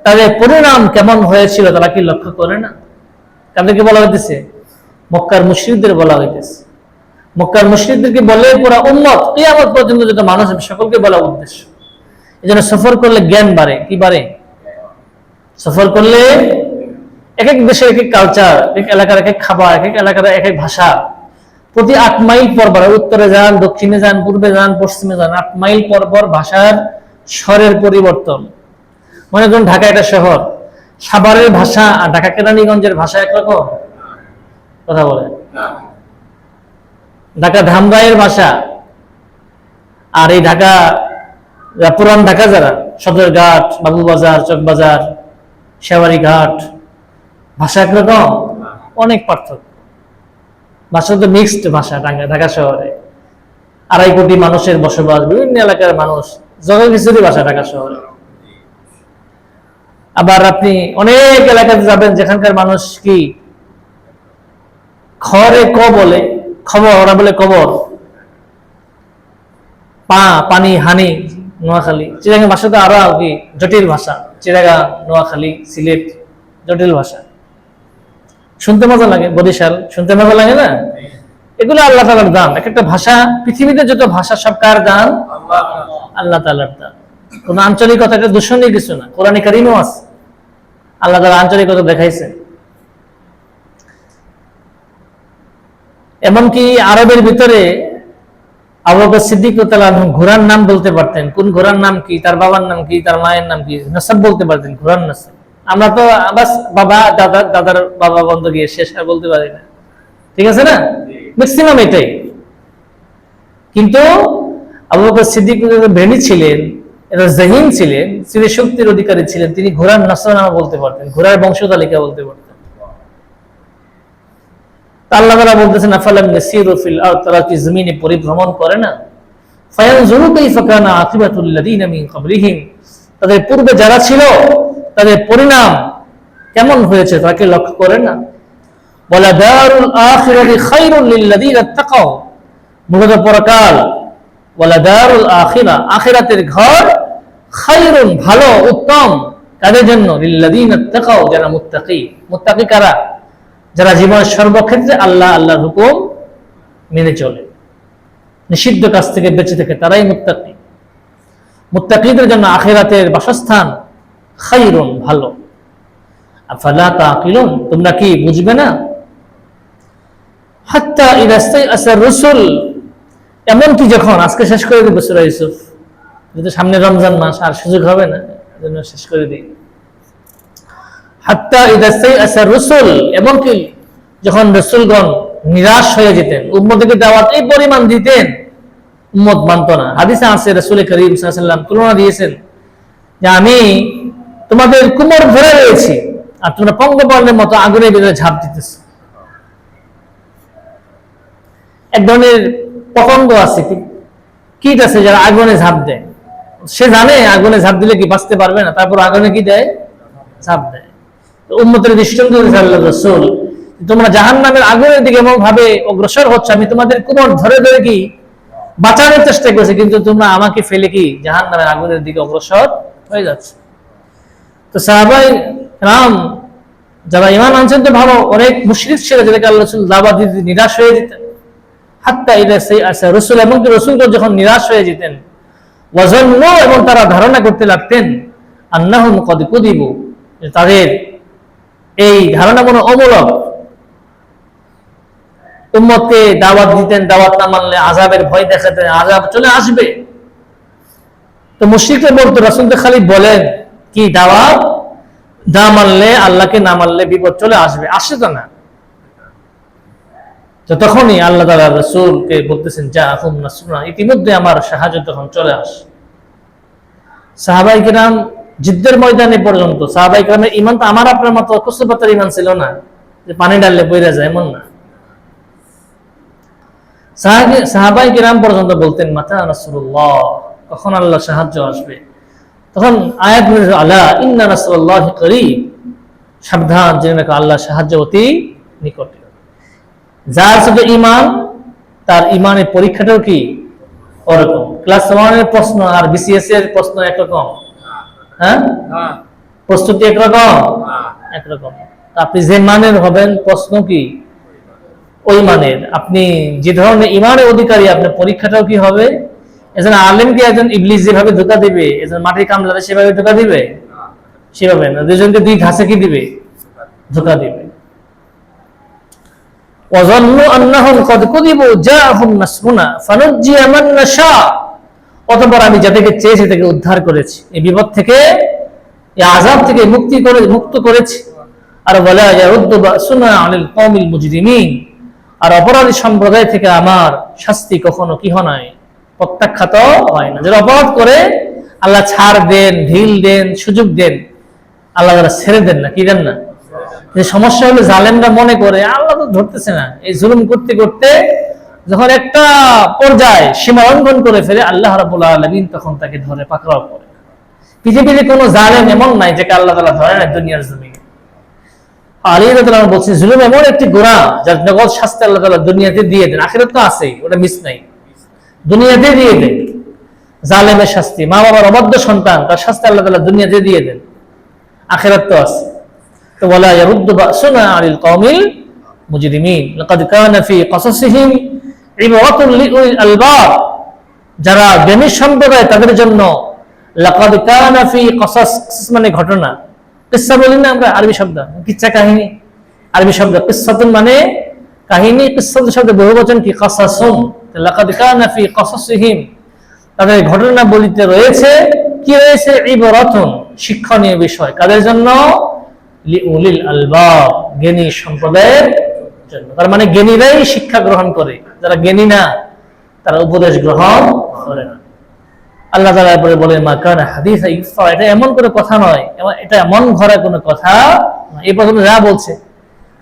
তাদের পরিণাম কেমন হয়েছিল তারা কি লক্ষ্য করে না? তাদেরকে বলা হইতেছে, মক্কার মুশরিকদের বলা হইতেছে। মক্কার মুশরিকদেরকে বলে পুরা উম্মত কিয়ামত পর্যন্ত যত মানুষ হবে সকলকে বলা উদ্দেশ্য। এজন্য সফর করলে জ্ঞান বাড়ে। কি বাড়ে? সফর করলে এক এক দেশের এক এক কালচার, এক এলাকার এক এক খাবার, এক এক এলাকার এক এক ভাষা। প্রতি 8 মাইল পর পর, উত্তরে যান, দক্ষিণে যান, পূর্বে যান, পশ্চিমে যান, 8 মাইল পর পর ভাষার স্বরের পরিবর্তন। মনে করুন ঢাকা একটা শহর, সাভারের ভাষা আর ঢাকা কেরানীগঞ্জের ভাষা একরকম? কথা বলে। ঢাকা ধামরাইয়ের ভাষা আর এই ঢাকা, পুরান ঢাকা যারা, সদরঘাট, বাবুবাজার, চকবাজার, শেওয়ারি ঘাট, ভাষা একরকম? অনেক পার্থক্য। ভাষা তো মিক্সড ভাষা। ঢাকা শহরে 2.5 কোটি মানুষের বসবাস, বিভিন্ন এলাকার মানুষ, জনগোষ্ঠী ভাষা ঢাকা শহরে। আবার আপনি অনেক এলাকাতে যাবেন যেখানকার মানুষ কি খরে ক বলে, খবর, ওরা বলে কবর, পানি, হানি, নোয়াখালী। চিটাগাং ভাষা তো আরো কি জটিল ভাষা, চিটাগাং, নোয়াখালী, সিলেট, জটিল ভাষা, শুনতে মজা লাগে। বরিশাল শুনতে মজা লাগে না? এগুলো আল্লাহ তাআলার দান। এক একটা ভাষা, পৃথিবীতে যত ভাষা সব কার দান? আল্লাহ তাআলার দান। কোন আঞ্চলিকতাকে দূষণই কিছু না, কোরআনে কারীমেও আছে আল্লাহ তাআলা আঞ্চলিকতা দেখাইছেন। এমনকি আরবের ভিতরে আবু বকর সিদ্দিক রাদিয়াল্লাহু আনহু ঘোড়ার নাম বলতে পারতেন। কোন ঘোড়ার নাম কি, তার বাবার নাম কি, তার মায়ের নাম কি, নসব বলতে পারতেন, ঘোড়ার নসব। আমরা তো বাস বাবা, দাদার বাবা বন্ধ গিয়ে শেষ আর বলতে পারি না, ঠিক আছে না? ম্যাক্সিমাম এটাই। কিন্তু আবু বকর সিদ্দিক ভেনি ছিলেন, এটা জাহিন ছিলেন, তিনি শক্তির অধিকারী ছিলেন, তিনি ঘোড়ার নসব নাম বলতে পারতেন, ঘোড়ার বংশ তালিকা বলতে পারতেন। আল্লাহ তাআলা বলতেছেন, আফালাম ইয়াসিরু ফিল আরদ, তারা কি জমিনে পরিভ্রমণ করে না? ফায়ানজুরু কাইফা কানা আকিবাতুল লাযিনা মিন ক্বাবলিহিম, তাদের পূর্বে যারা ছিল তাদের পরিণাম কেমন হয়েছে তারা কি লক্ষ্য করে না? ওয়ালা দারুল আখিরাতি খায়রুল লিল লাযিনা তাকাও, মূলত পরকাল, ওয়ালা দারুল আখিরা, আখিরাতের ঘর, খায়রুন ভালো, উত্তম, কাদের জন্য? লিল লাযিনা তাকাও, যারা মুত্তাকি। মুত্তাকি কারা? যারা জীবনের সর্বক্ষেত্রে আল্লাহ আল্লাহর হুকুম মেনে চলে, নিষিদ্ধ কাজ থেকে বেঁচে থাকে, তারাই মুত্তাকি। মুত্তাকিদের জন্য আখিরাতের বাসস্থান খায়রুন, ভালো। আফালা তাকিলুন, তোমরা কি বুঝবে না? হাত্তা ইযা ইসতাইআসা রাসূল, এমনকি যখন, আজকে শেষ করে দিব সূরা ইউসুফ, যেহেতু সামনে রমজান মাস আর সুযোগ হবে না, এজন্য শেষ করে দিই। হাত্তা ইযা ইসতাইআসা রাসূল, এমনকি যখন রাসূলগণ নিরাশ হয়ে যেতেন, উম্মতকে দাওয়াত এই পরিমাণ দিতেন, উম্মত মানত না। হাদিসে আছে রাসূল করিম সাল্লাল্লাহু আলাইহি ওয়াসাল্লাম তুলনা দিয়েছেন যে আমি তোমাদের কোমর ধরে রয়েছি আর তোমরা পঙ্গপালের মতো আগুনের ভিতরে ঝাঁপ দিতেছ। এক ধরনের পতঙ্গ আছে, কীট আছে যারা আগুনে ঝাঁপ দেয়, সে জানে আগুনে ঝাঁপ দিলে কি বাঁচতে পারবে না, তারপর আগুনে কি দেয়, ঝাঁপ দেয়। উম্মতের দৃষ্টান্ত দিয়েছেন আল্লাহ রাসূল, তোমরা জাহান্নামের আগুনের দিকে এমন ভাবে অগ্রসর হচ্ছে, আমি তোমাদের কোমর ধরে ধরে কি বাঁচানোর চেষ্টা করছি, কিন্তু তোমরা আমাকে ফেলে কি জাহান্নামের আগুনের দিকে অগ্রসর হয়ে যাচ্ছে। তো সাহাবায়ে কেরাম যারা ঈমান আনছেন তো ভালো, অনেক মুশরিক ছিল যাদেরকে আল্লাহ রাসূল দাওয়াত দিতে নিরাশ হয়ে যেতেন। হাত্তা ইযা ইসতাইআসা রাসূল, এমনকি রাসূলগণ যখন নিরাশ হয়ে যেতেন, ওয়াজান্নু, এবং তারা ধারণা করতে লাগতেন, আন্নাহুম কদ কুযিবু, তাদের এই ধারণা কোনো অমূলক। উম্মতকে দাওয়াত দিতেন, দাওয়াত না মানলে আযাবের ভয় দেখাতেন, আযাব চলে আসবে। তো মুশরিকরা বলতো রাসূলকে খালি বলেন কি দাওয়াত না মানলে, আল্লাহকে না মানলে বিপদ চলে আসবে, আসে তো না। তো তখনই আল্লাহ তাআলা রাসূলকে বলতেছেন জাআকুম নাসরুনা, ইতিমধ্যে আমার সাহায্য তখন চলে আসে। সাহাবায়ে কিরাম যুদ্ধের ময়দানে পর্যন্ত সাহাবায়ে কিরামের ঈমান তো আমার আপনার মতো কসুপাতার ঈমান ছিল না যে পানি ডাললে পড়ে যায়, এমন না। সাহাবায়ে কিরাম পর্যন্ত বলতেন মাতা নাসরুল্লাহ, কখন আল্লাহর সাহায্য আসবে। তখন আয়াত বলেছে আলা ইন্না নাসরুল্লাহি করিব, সাবধান, জেনে রাখো আল্লাহর সাহায্য অতি নিকটে। যার সাথে ঈমান, তার ঈমানের পরীক্ষাটাও কি ওরকম। ক্লাস 1 এর প্রশ্ন আর বিসিএস এর প্রশ্ন একরকম? হ্যাঁ, প্রস্তুতি একরকম? একরকম। আপনি যে মানের হবেন, প্রশ্ন কি ওই মানের। আপনি যে ধরনের ঈমানের অধিকারী, আপনার পরীক্ষাটাও কি হবে। এজন্য আলেমকে একজন ইবলিস যেভাবে ধোঁকা দিবে, এজন্য মাটির কামলারে সেভাবে ধোঁকা দিবে, সেভাবে না। দুজনকে দুই ঘাসে কি দিবে, ধোঁকা দিবে। ওয়াজান্নু আন্নাহুম কদ কুযিবু জাআহুম নাসরুনা ফানুজ্জিয়া মান নাশা, অতঃপর আমি যাদেরকে চেয়েছি তাকে উদ্ধার করেছি, এই বিপদ থেকে, এই আযাব থেকে মুক্ত করেছি। আর ওয়ালা ইয়ারুদ্দু বাসুনা আনিল কওমিল মুজরিমিন, আর অপরাধী সম্প্রদায় থেকে আমার শাস্তি কখনো কি হয় নাই, প্রত্যাখ্যাত হয় না। যারা অপরাধ করে আল্লাহ ছাড় দেন, ঢিল দেন, সুযোগ দেন, আল্লাহ তারা ছেড়ে দেন না, কি দেন না। যে সমস্যা হলো জালেমরা মনে করে আল্লাহ তো ধরতেছে না, এই জুলুম করতে করতে যখন একটা পর্যায়ে সীমা লঙ্ঘন করে ফেলে, আল্লাহ রাব্বুল আলামিন তখন তাকে ধরে পাকড়াও করে। পৃথিবীতে কোনো জালেম এমন নাই যাকে আল্লাহ তাআলা ধরে না দুনিয়ার জমিনে। আলী রাদিয়াল্লাহু আনহু বলছেন জুলুম এমন একটি গোনা যার নগদ শাস্তি আল্লাহ তাআলা দুনিয়াতে দিয়ে দেন, আখিরাত তো আছেই, ওটা মিস নাই, দুনিয়াতে দিয়ে দেন। জালেমের শাস্তি, মা বাবার অবাধ্য সন্তান, তার শাস্তি আল্লাহ তাআলা দুনিয়াতে দিয়ে দেন, আখিরাত তো আছে। তো ওয়ালা ইয়ারুদ্দু বাসুনা আনিল কওমিল মুজরিমিন লাকাদ কানা ফি কসাসিহিম ইবরাতুন লিউলিল আলবাব, যারা জ্ঞানী সম্প্রদায় তাদের জন্য লাকাদ কানা ফি কসাস, মানে ঘটনা, কিসসা বলি না আমরা, আরবি শব্দ কিচ্ছা কাহিনী, আরবি শব্দ কিসসাতুন মানে কাহিনী, কিসসাতুন শব্দ বহুবচন কি কসাসুন। লাকাদ কানা ফি কসাসিহিম, তাদের ঘটনা বলিতে রয়েছে, কি রয়েছে, ইবরাতুন, শিক্ষণীয় বিষয়, কাদের জন্য, লিউলিল আলবাব, জ্ঞানী সম্প্রদায়ের জন্য। তার মানে জ্ঞানীরাই শিক্ষা গ্রহণ করে, যারা জ্ঞানী না তারা উপদেশ গ্রহণ করে না। আল্লাহ তাআলা পরে বলে মা কানা হাদিসা ইফতা, এটা এমন কোনো কথা নয়, এটা মন ভরা কোনো কথা। এই পর্যন্ত যা বলছে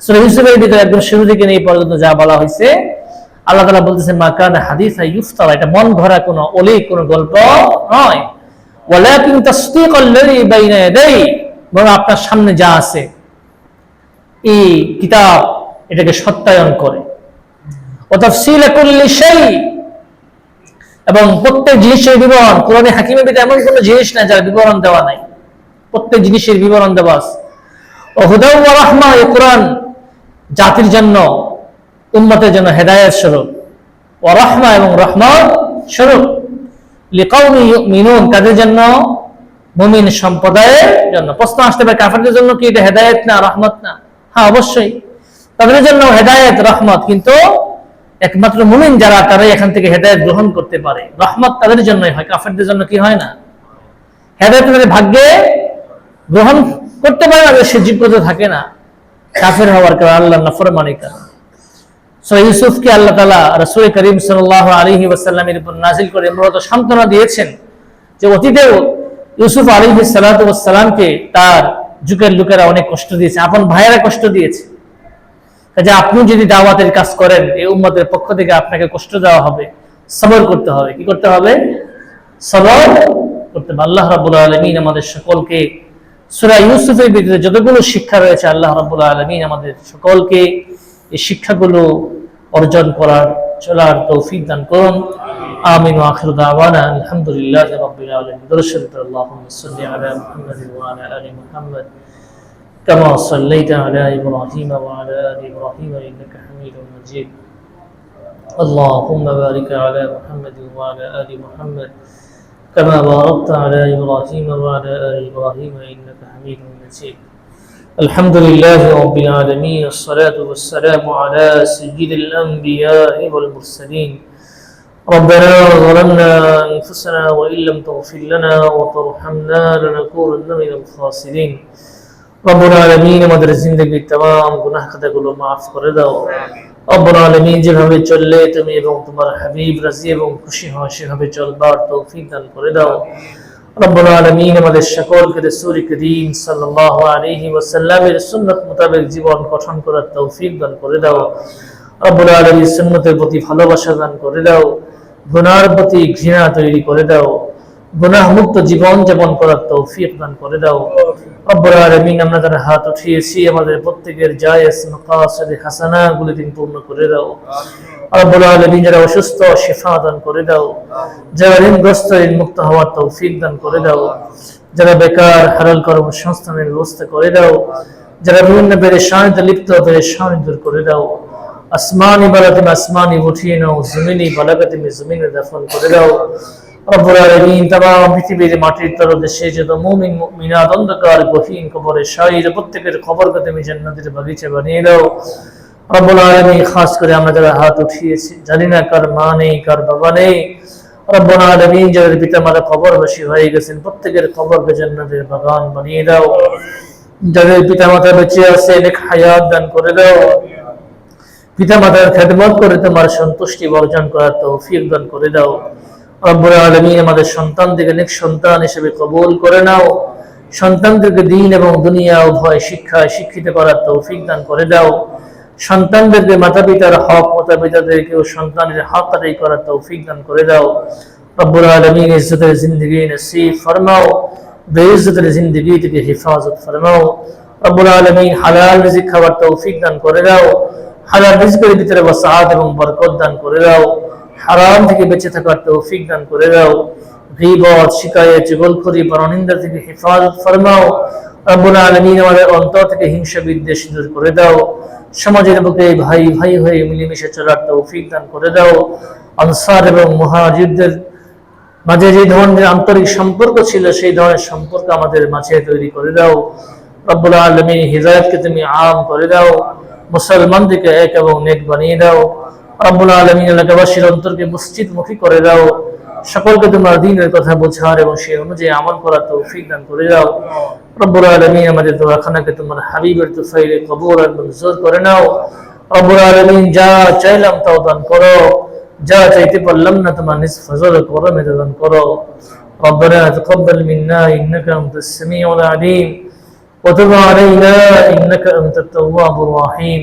সূরা ইউসুফের ভিতরে একদম শুরু থেকে এই পর্যন্ত যা বলা হয়েছে, আল্লাহ তাআলা বলতেছেন মা কানা হাদিসা ইফতা, এটা মন ভরা কোনো অলি, কোনো গল্প নয়। ওয়ালাকিন তাসদীকাল্লাযী বাইনা ইয়াদাইহি, বরং আপনার সামনে যা আছে এই কিতাব এটাকে সত্যায়ন করে। ওয়া তাফসীলা কুল্লি শাই, এবং প্রত্যেক জিনিসের বিবরণ, কোরআনে হাকিমের ভিতরে এমন কোনো জিনিস নাই যার বিবরণ দেওয়া নাই, প্রত্যেক জিনিসের বিবরণ দেওয়া আছে। ও হুদা ওয়া রাহমা, এই কোরআন জাতির জন্য, উম্মতের জন্য হেদায়েত স্বরূপ, ওয়া রাহমা এবং রহমত স্বরূপ, লিকাউমি ইউমিনুন কাদের জন্য? মুমিন সম্প্রদায়ের জন্য। প্রশ্ন আসতে পারে কাফেরদের জন্য কি এটা হেদায়েত না রহমত না? হ্যাঁ, অবশ্যই তাদের জন্য হেদায়েত রহমত, কিন্তু একমাত্র মুমিন যারা তারাই এখান থেকে হেদায়েত গ্রহণ করতে পারে। রহমত তাদের জন্যই হয়, কাফেরদের জন্য কি হয় না। হেদায়েত তাদের ভাগ্যে গ্রহণ করতে পারে না, সে যোগ্যতা থাকে না কাফের হওয়ার কারণে, আল্লাহর নাফরমানির কারণে। সূরা ইউসুফকে আল্লাহ তাআলা রাসূল করিম সাল্লাল্লাহু আলাইহি ওয়াসাল্লামের উপর নাযিল করে মূলত সান্ত্বনা দিয়েছেন যে অতীতেও ইউসুফ আলাইহিস সালাতু ওয়াস সালামকে তার যুগের লোকেরা অনেক কষ্ট দিয়েছে, আপন ভাইয়েরা কষ্ট দিয়েছে। কাজে আপনি যদি দাওয়াতের কাজ করেন, এই উম্মতের পক্ষ থেকে আপনাকে কষ্ট দেওয়া হবে, সবর করতে হবে। কি করতে হবে? সবর করতে হবে। আল্লাহ রাব্বুল আলামিন আমাদের সকলকে সূরা ইউসুফের ভিতরে যতগুলো শিক্ষা রয়েছে, আল্লাহ রাব্বুল আলামিন আমাদের সকলকে এই শিক্ষাগুলো অর্জন করার, চলার তৌফিক দান করুন। আমিন ওয়া আখিরু দাওয়ানা আলহামদুলিল্লাহি রাব্বিল আলামিন। দরুদ আল্লাহুম্মা সাল্লি আলা মুহাম্মাদিন ওয়া আলা আলি মুহাম্মাদ كما صليت على إبراهيم وعلى آل إبراهيم إنك حميد مجيد. اللهم بارك على محمد وعلى آل محمد كما باركت على إبراهيم وعلى آل إبراهيم إنك حميد مجيد. الحمد لله رب العالمين، الصلاة والسلام على سيد الأنبياء والمرسلين. ربنا ظلمنا أنفسنا وإن لم تغفر لنا وترحمنا لنكونن من الخاسرين. রব্বুল আলামিন আমাদের জিন্দেগির तमाम গুনাহ খাতাগুলো maaf করে দাও। রব্বুল আলামিন যেভাবে চললে তুমি এবং তোমার হাবিব রাজি এবং খুশি হও সেভাবে চলবার তৌফিক দান করে দাও। রব্বুল আলামিন আমাদের সকলকে রাসূল করিম সাল্লাল্লাহু আলাইহি ওয়াসাল্লামের সুন্নাত মোতাবেক জীবন গঠন করার তৌফিক দান করে দাও। রব্বুল আলামিন সুন্নতের প্রতি ভালোবাসা দান করে দাও, গুনাহের প্রতি ঘৃণা তৈরি করে দাও, গুনাহ মুক্ত জীবন যাপন করার তৌফিক দান করে দাও। রব্বুল আলামিন আমরা যারা হাত উঠিয়েছি আমাদের প্রত্যেকের জায়েজ মাকাসিদ হাসানাগুলো তুমি পূর্ণ করে দাও। রব্বুল আলামিন যারা অসুস্থ শিফা দান করে দাও, যারা ঋণগ্রস্ত ঋণ মুক্ত হওয়ার তৌফিক দান করে দাও, যারা বেকার হালাল কর্মসংস্থানের ব্যবস্থা করে দাও, যারা বিভিন্ন পেরেশানিতে লিপ্ত পেরেশানি দূর করে দাও। আসমানি বালা তুমি আসমানি উঠিয়ে নাও, জমিনি বালাকে তুমি জমিনে দাফন করে দাও। রব্বুল আলামিন तमाम পৃথিবীর মাটির তলদেশে যত মুমিন মুমিনাত অন্ধকার গহীন কবরে শায়ির প্রত্যেকের কবরকে তুমি জান্নাতের বাগিচা বানিয়ে দাও। রব্বুল আলামিন খাস করে আমরা যারা হাত উঠিয়েছি জানি না কার মা নেই কার বাবা নেই, রব্বুল আলামিন যাদের পিতামাতা কবরবাসী হয়ে গেছেন প্রত্যেকের কবরকে জান্নাতের বাগান বানিয়ে দাও। যাদের পিতামাতা বেঁচে আছে নেক হায়াত দান করে দাও। পিতামাতার খেদমত করে তোমার সন্তুষ্টি অর্জন করার তৌফিক দান করে দাও। রব্বুল আলামিন আমাদের সন্তানদেরকে নেক সন্তান হিসেবে কবুল করে নাও। সন্তানদেরকে দ্বীন এবং দুনিয়া উভয় শিক্ষায় শিক্ষিত করার তৌফিক দান করে দাও। সন্তানদেরকে মাতা পিতার হক, মাতা পিতাদেরকেও সন্তানের হক আদায় করার তৌফিক দান করে দাও। রব্বুল আলামিন ইজ্জতের জিন্দেগি নসিব ফরমাও, বেইজ্জতের জিন্দেগি থেকে হেফাজত ফরমাও। রব্বুল আলামিন হালাল রিজিক খাওয়ার তৌফিক দান করে দাও। হালাল রিজিকের ভিতরে ওয়াসাআত এবং বরকত দান করে দাও। হারাম থেকে বেঁচে থাকার তৌফিক দান করে দাও। গীবত, শিকায়েত, চুগলখড়ি, পরনিন্দা থেকে হেফাজত ফরমাও। রব্বুল আলামিন আমাদের অন্তর থেকে হিংসা বিদ্বেষ দূর করে দাও। সমাজের বুকে ভাই ভাই হয়ে মিলেমিশে চলার তৌফিক দান করে দাও। আনসার এবং মুহাজিরদের মাঝে যে ধরনের আন্তরিক সম্পর্ক ছিল সেই ধরনের সম্পর্ক আমাদের মাঝে তৈরি করে দাও। রব্বুল আলামিন হিদায়াতকে তুমি আম করে দাও। মুসলমানদেরকে এক এবং নেক বানিয়ে দাও। রব্বুল আলামিন এলাকাবাসীর অন্তরকে মসজিদমুখী করে দাও। সকলকে তোমার দ্বীনের কথা বোঝার এবং সেই অনুযায়ী আমল করার তৌফিক দান করে দাও। রব্বুল আলামিন আমাদের দোয়াখানাকে তোমার হাবিবের তুফাইলে কবুল আর মঞ্জুর করে নাও। রব্বুল আলামিন যা চাইলাম তাও দান করো, যা চাইতে পারলাম না তোমার নিজ ফজল ও করমে দান করো। ربنا تقبل منا إنك أنت السميع العليم وتب علينا إنك أنت التواب الرحيم.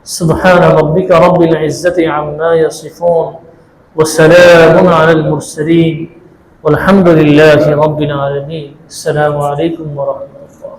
سبحان ربك رب العزة عما يصفون وسلام على المرسلين والحمد لله رب العالمين. السلام عليكم ورحمة الله.